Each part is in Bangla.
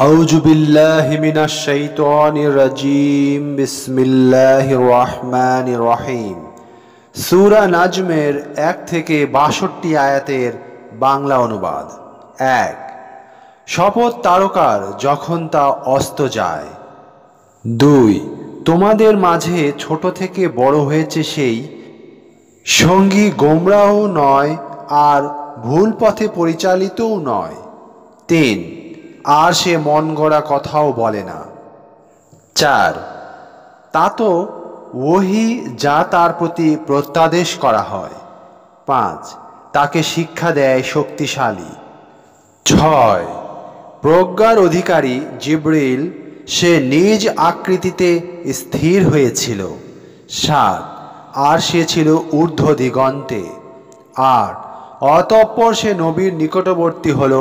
আউযু বিল্লাহি মিনাশ শাইতানির রাজিম। বিসমিল্লাহির রহমানির রহিম। সূরা নাজমের 1 থেকে 62 আয়াতের বাংলা অনুবাদ। 1। শপথ তারকার যখন তা অস্ত যায়। 2। তোমাদের মাঝে ছোট থেকে বড় হয়েছে সেই সঙ্গী গোমরাহ নয় আর ভুল পথে পরিচালিতও নয়। 3। আর সে মন গড়া কথাও বলে না। 4। তা তো ওহী যা তার প্রতি প্রত্যাদেশ করা হয়। 5। তাকে শিক্ষা দেয় শক্তিশালী। 6। প্রজ্ঞার অধিকারী জিবরিল, সে নিজ আকৃতিতে স্থির হয়েছিল। 7। আর সে ছিল ঊর্ধ্ব দিগন্তে। 8। অতঃপর সে নবীর নিকটবর্তী হল,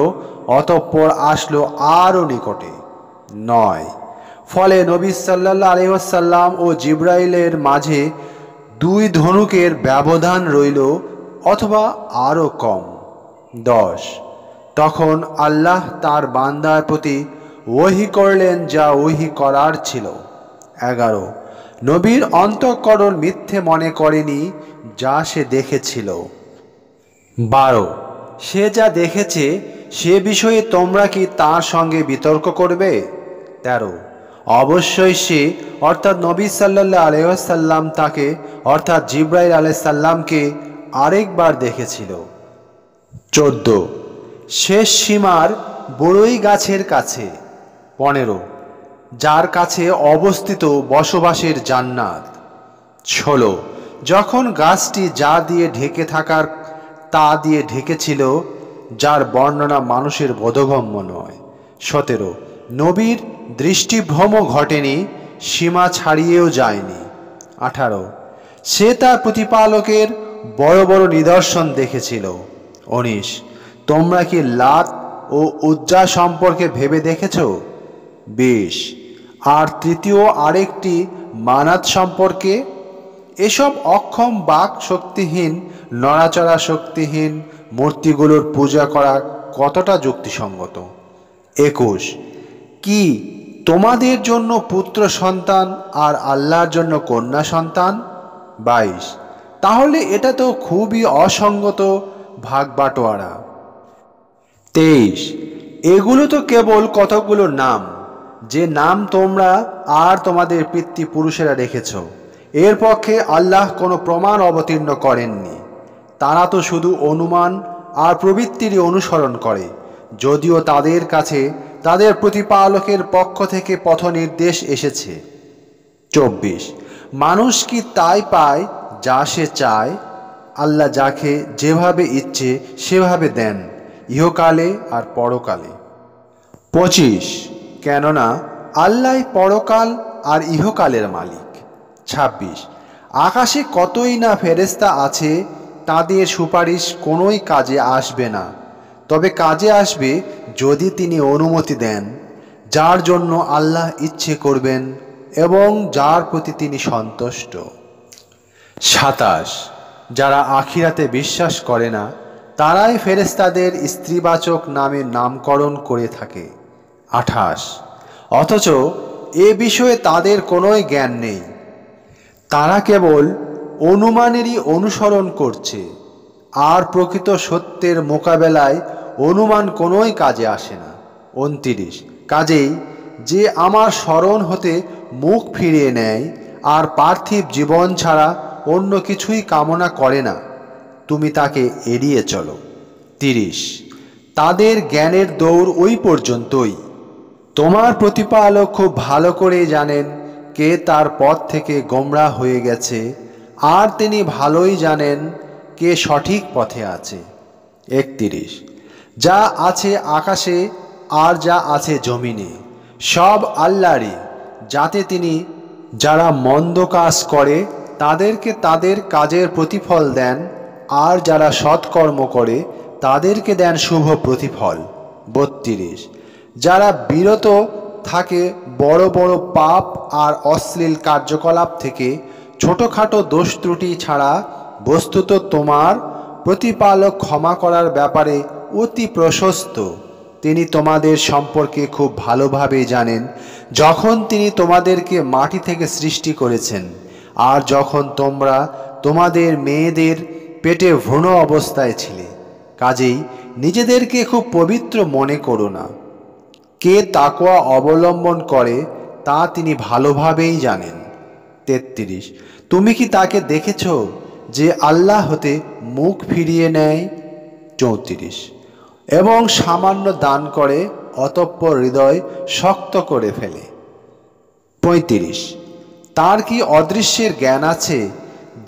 অতঃপর আসলো আরও নিকটে। 9। ফলে নবী সাল্লাল্লাহু আলাইহি ওয়াসাল্লাম ও জিবরাইলের মাঝে 2 ধনুকের ব্যবধান রইল, অথবা আরও কম। 10। তখন আল্লাহ তার বান্দার প্রতি ওহী করলেন যা ওহী করার ছিল। 11। নবীর অন্তঃকরণ মিথ্যে মনে করেনি যা সে দেখেছিল। 12। সে যা দেখেছে সে বিষয়ে তোমরা কি তার সঙ্গে বিতর্ক করবে? 13। অবশ্যই সে অর্থাৎ নবী সাল্লাল্লাহু আলাইহি ওয়াসাল্লাম তাকে অর্থাৎ জিবরাইল আলাইহিস সালামকে আরেকবার দেখেছিল। 14। শেষ সীমার বড়ই গাছের কাছে। 15। যার কাছে অবস্থিত বসবাসের জান্নাত। 16। যখন গাছটি যা দিয়ে ঢেকে থাকার তা দিয়ে ঢেকেছিল, যার বর্ণনা মানুষের বোধগম্য নয়। 17। নবীর দৃষ্টিভ্রম ঘটেনি, সীমা ছাড়িয়েও যায়নি। 18। সে তার প্রতিপালকের বড় বড় নিদর্শন দেখেছিল। 19। তোমরা কি লাত ও উজ্জা সম্পর্কে ভেবে দেখেছ? 20। আর তৃতীয় আরেকটি মানাত সম্পর্কে। এসব অক্ষম বাক শক্তিহীন নড়াচড়া শক্তিহীন মূর্তিগুলোর পূজা করা কতটা যুক্তিসঙ্গত? 21। কি তোমাদের জন্য পুত্র সন্তান আর আল্লাহর জন্য কন্যা সন্তান? 22। তাহলে এটা তো খুবই অসঙ্গত ভাগ বাটোয়ারা। 23। এগুলো তো কেবল কতগুলো নাম, যে নাম তোমরা আর তোমাদের পিতৃপুরুষেরা রেখেছ। এর পক্ষে আল্লাহ কোনো প্রমাণ অবতীর্ণ করেননি। তারা তো শুধু অনুমান আর প্রবৃত্তিরই অনুসরণ করে, যদিও তাদের কাছে তাদের প্রতিপালকের পক্ষ থেকে পথ নির্দেশ এসেছে। 24। মানুষ কি তাই পায় যা সে চায়? আল্লাহ যাকে যেভাবে ইচ্ছে সেভাবে দেন, ইহকালে আর পরকালে। 25। কেননা আল্লাহ পরকাল আর ইহকালের মালিক। 26। আকাশে কতই না ফেরেশতা আছে, তাদের সুপারিশ কোনোই কাজে আসবে না, তবে কাজে আসবে যদি তিনি অনুমতি দেন, যার জন্য আল্লাহ ইচ্ছে করবেন এবং যার প্রতি তিনি সন্তুষ্ট। 27। যারা আখিরাতে বিশ্বাস করে না, তারাই ফেরেশতাদের স্ত্রীবাচক নামে নামকরণ করে থাকে। 28। অথচ এ বিষয়ে তাদের কোনোই জ্ঞান নেই, তারা কেবল অনুমানেরই অনুসরণ করছে, আর প্রকৃত সত্যের মোকাবেলায় অনুমান কোনোই কাজে আসে না। 29। কাজেই যে আমার স্মরণ হতে মুখ ফিরিয়ে নেয় আর পার্থিব জীবন ছাড়া অন্য কিছুই কামনা করে না, তুমি তাকে এড়িয়ে চলো। 30। তাদের জ্ঞানের দৌড় ওই পর্যন্তই। তোমার প্রতিপালক খুব ভালো করেই জানেন কে তার পথ থেকে গোমরাহ হয়ে গেছে, আর তিনি ভালোই জানেন কে সঠিক পথে আছে। 31। যা আছে আকাশে আর যা আছে জমিনে সব আল্লাহরই, যাতে তিনি যারা মন্দ কাজ করে তাদেরকে তাদের কাজের প্রতিফল দেন, আর যারা সৎকর্ম করে তাদেরকে দেন শুভ প্রতিফল। 32। যারা বিরত থাকে বড় বড় পাপ আর অশ্লীল কার্যকলাপ থেকে ছোটোখাটো দোষ ত্রুটি ছাড়া, বস্তুত তোমার প্রতিপালক ক্ষমা করার ব্যাপারে অতি প্রশস্ত, তিনি তোমাদের সম্পর্কে খুব ভালোভাবেই জানেন, যখন তিনি তোমাদেরকে মাটি থেকে সৃষ্টি করেছেন আর যখন তোমরা তোমাদের মেয়েদের পেটে ভ্রূণ অবস্থায় ছিলে। কাজেই নিজেদেরকে খুব পবিত্র মনে করো না। কে তাকওয়া অবলম্বন করে তা তিনি ভালোভাবেই জানেন। 33 তুমি কি তাকে দেখেছ যে আল্লাহ হতে মুখ ফিরিয়ে নেয়? 34 এবং সামান্য দান করে অতঃপর হৃদয় শক্ত করে ফেলে। 35 তার কি অদৃশ্যের জ্ঞান আছে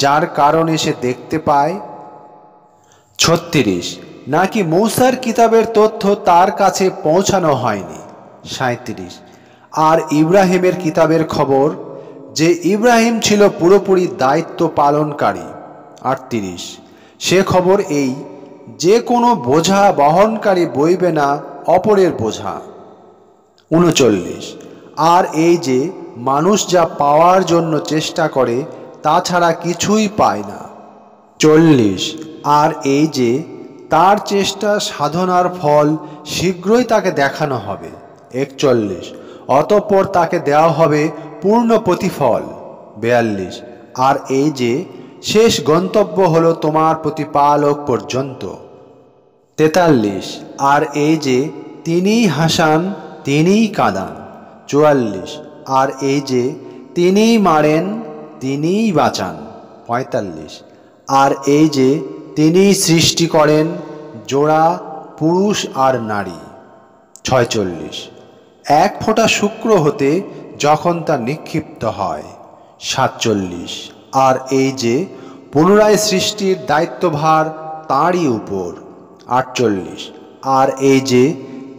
যার কারণে সে দেখতে পায়? 36 নাকি মূসার কিতাবের তথ্য তার কাছে পৌঁছানো হয়নি? 37 আর ইব্রাহিমের কিতাবের খবর যে ইব্রাহিম ছিল পুরোপুরি দায়িত্ব পালনকারী। 38 সে খবর এই যে কোনো বোঝা বহনকারী বইবে না অপরের বোঝা। 39 আর এই যে মানুষ যা পাওয়ার জন্য চেষ্টা করে তা ছাড়া কিছুই পায় না। 40 আর এই যে তার চেষ্টা সাধনার ফল শীঘ্রই তাকে দেখানো হবে। 41 অতঃপর তাকে দেওয়া হবে পূর্ণ প্রতিফল। 42 আর এই যে শেষ গন্তব্য হলো তোমার প্রতিপালক পর্যন্ত। 43 আর এই যে তিনিই হাসান, তিনিই কাঁদান। 44 আর এই যে তিনিই মারেন, তিনিই বাঁচান। 45 আর এই যে তিনিই সৃষ্টি করেন জোড়া পুরুষ আর নারী। 46 এক ফোঁটা শুক্র হতে যখন তা নিক্ষিপ্ত হয়। 47 আর এই যে পুনরায় সৃষ্টির দায়িত্বভার তাঁরই উপর। 48 আর এই যে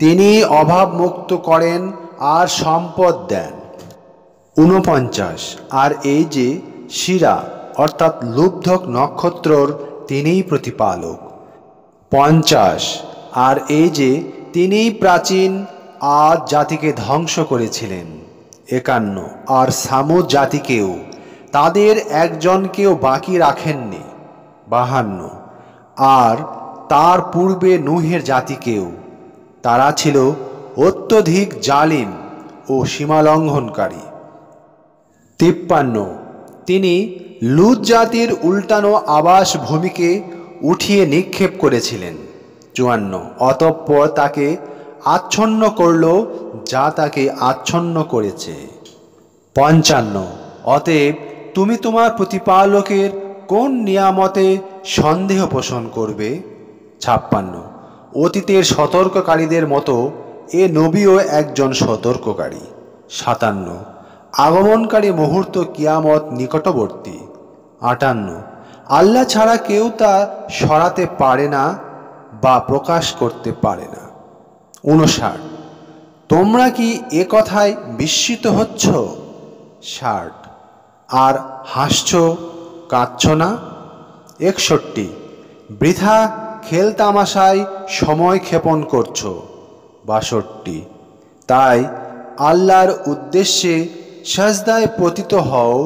তিনি অভাব মুক্ত করেন আর সম্পদ দেন। 49 আর এই যে শিরা অর্থাৎ লুব্ধক নক্ষত্রর তিনিই প্রতিপালক। 50 আর এই যে তিনিই প্রাচীন আদ জাতিকে ধ্বংস করেছিলেন। 51 আর সামুদ জাতিকেও তাদের একজনকেও বাকি রাখেননি। 52 আর তার পূর্বে নূহের জাতিকেও, তারা ছিল অত্যধিক জালিম ও সীমালঙ্ঘনকারী। 53 তিনি লুত জাতির উল্টানো আবাস ভূমিকে উঠিয়ে নিক্ষেপ করেছিলেন। 54 অতঃপর তাকে আচ্ছন্ন করল যা তাকে আচ্ছন্ন করেছে। 55 অতএব তুমি তোমার প্রতিপালকের কোন নিয়ামতে সন্দেহ পোষণ করবে? 56 অতীতের সতর্ককারীদের মতো এ নবীও একজন সতর্ককারী। 57 আগমনকারী মুহূর্ত কিয়ামত নিকটবর্তী। 58 আল্লাহ ছাড়া কেউ তা সরাতে পারে না বা প্রকাশ করতে পারে না। 59 তোমরা কি এ কথায় বিস্মিত হচ্ছ? 60 আর হাসছ, কাঁদছ না? 61 বৃথা খেলতামাশায় সময় ক্ষেপণ করছ। 62 তাই আল্লাহর উদ্দেশ্যে সাজদায় পতিত হও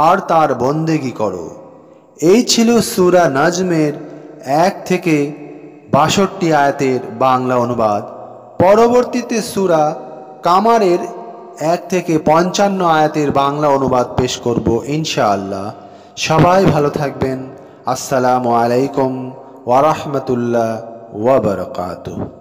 আর তার বন্দেগী করো। এই ছিল সূরা নাজমের 1 থেকে 62 আয়াতের বাংলা অনুবাদ। পরবর্তীতে সূরা কামারের 1 থেকে 55 আয়াতের বাংলা অনুবাদ পেশ করব ইনশাআল্লাহ। সবাই ভালো থাকবেন। আসসালামু আলাইকুম ওয়া রাহমাতুল্লাহ ওয়া বারাকাতুহু।